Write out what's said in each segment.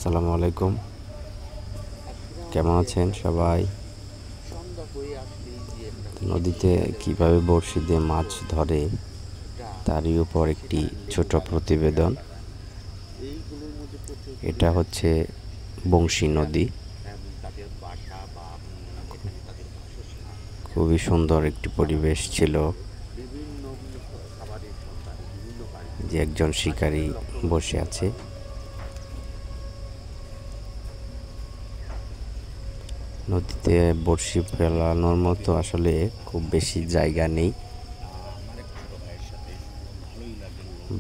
আসসালামু আলাইকুম। কেমন আছেন সবাই? নদীতে কিভাবে বড়শি দিয়ে মাছ ধরে তারই উপর একটি ছোট প্রতিবেদন। এটা হচ্ছে বংশী নদী। খুবই সুন্দর একটি পরিবেশ ছিল, যে একজন শিকারী বসে আছে। নদীতে বড়শি ফেলানোর মতো আসলে খুব বেশি জায়গা নেই।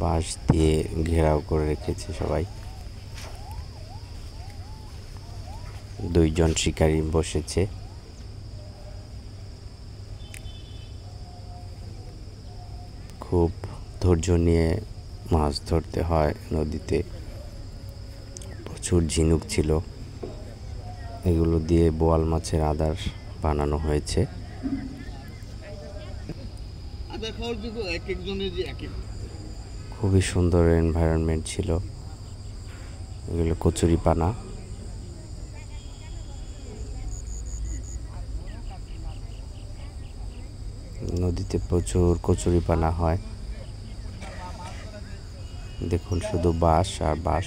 বাঁশ দিয়ে ঘেরাও করে রেখেছে সবাই। দুইজন শিকারী বসেছে। খুব ধৈর্য নিয়ে মাছ ধরতে হয় নদীতে। প্রচুর ঝিনুক ছিল, এগুলো দিয়ে বোয়াল মাছের আদার বানানো হয়েছে। খুবই সুন্দর এনভায়রনমেন্ট ছিল। এগুলো কচুরিপানা। নদীতে প্রচুর কচুরিপানা হয়। দেখুন শুধু বাঁশ আর বাঁশ।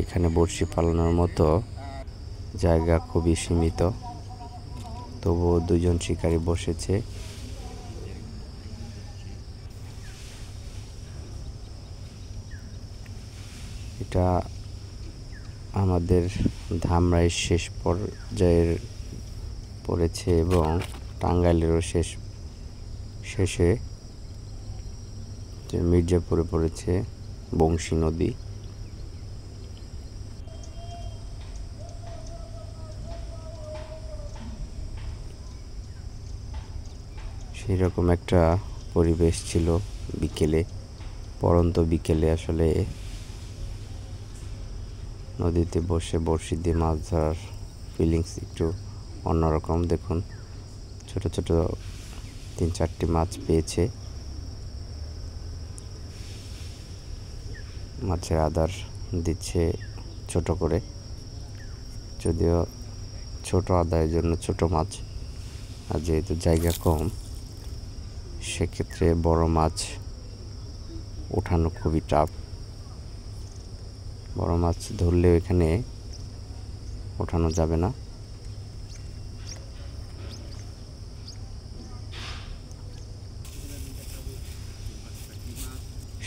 এখানে বড়শি পালানোর মতো জায়গা খুবই সীমিত, তবুও দুজন শিকারী বসেছে। এটা আমাদের ধামরাইয়ের শেষ পর্যায়ের পড়েছে এবং টাঙ্গাইলেরও শেষে মির্জাপুরে পড়েছে বংশী নদী। সেই রকম একটা পরিবেশ ছিল বিকেলে, পড়ন্ত বিকেলে। আসলে নদীতে বসে বড়শি দিয়ে মাছ ধরার ফিলিংস একটু অন্যরকম। দেখুন ছোট ছোট 3-4টি মাছ পেয়েছে। মাছের আদার দিচ্ছে ছোট করে, যদিও ছোট আদায়ের জন্য ছোট মাছ, আর যেহেতু জায়গা কম সেক্ষেত্রে বড় মাছ ওঠানো খুবই টাফ। বড় মাছ ধরলেও এখানে ওঠানো যাবে না।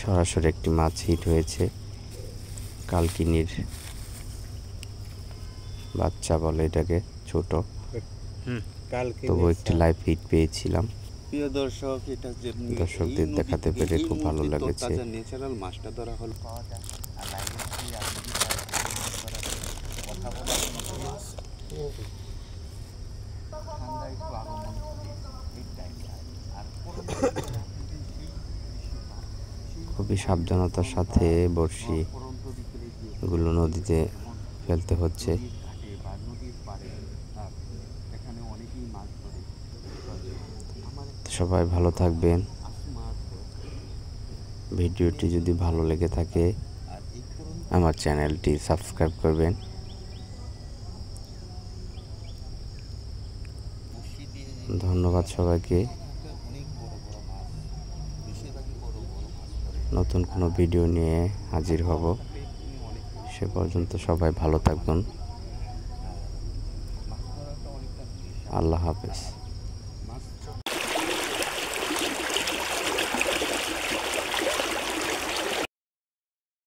সরাসরি একটি মাছ হিট হয়েছে, কালকিনির বাচ্চা বলে এটাকে, ছোট। তবু একটি লাইভ হিট পেয়েছিলাম। প্রিয় দর্শক, এটা যে দর্শকদের দেখাতে পেরে খুব ভালো লেগেছে। ন্যাচারাল মাছটা ধরা হল পাওয়া যায়। আর কথা বলা ঠান্ডা একটু আগমন করে এই টাইমটা। আর খুবই সাবধানতার সাথে বড়শি গুলো নদীতে ফেলতে হচ্ছে। সবাই ভালো থাকবেন। ভিডিওটি যদি ভালো লেগে থাকে আমার চ্যানেলটি সাবস্ক্রাইব করবেন। ধন্যবাদ সবাইকে। নতুন কোনো ভিডিও নিয়ে হাজির হব। সে পর্যন্ত সবাই ভালো থাকবেন। আল্লাহ হাফেজ।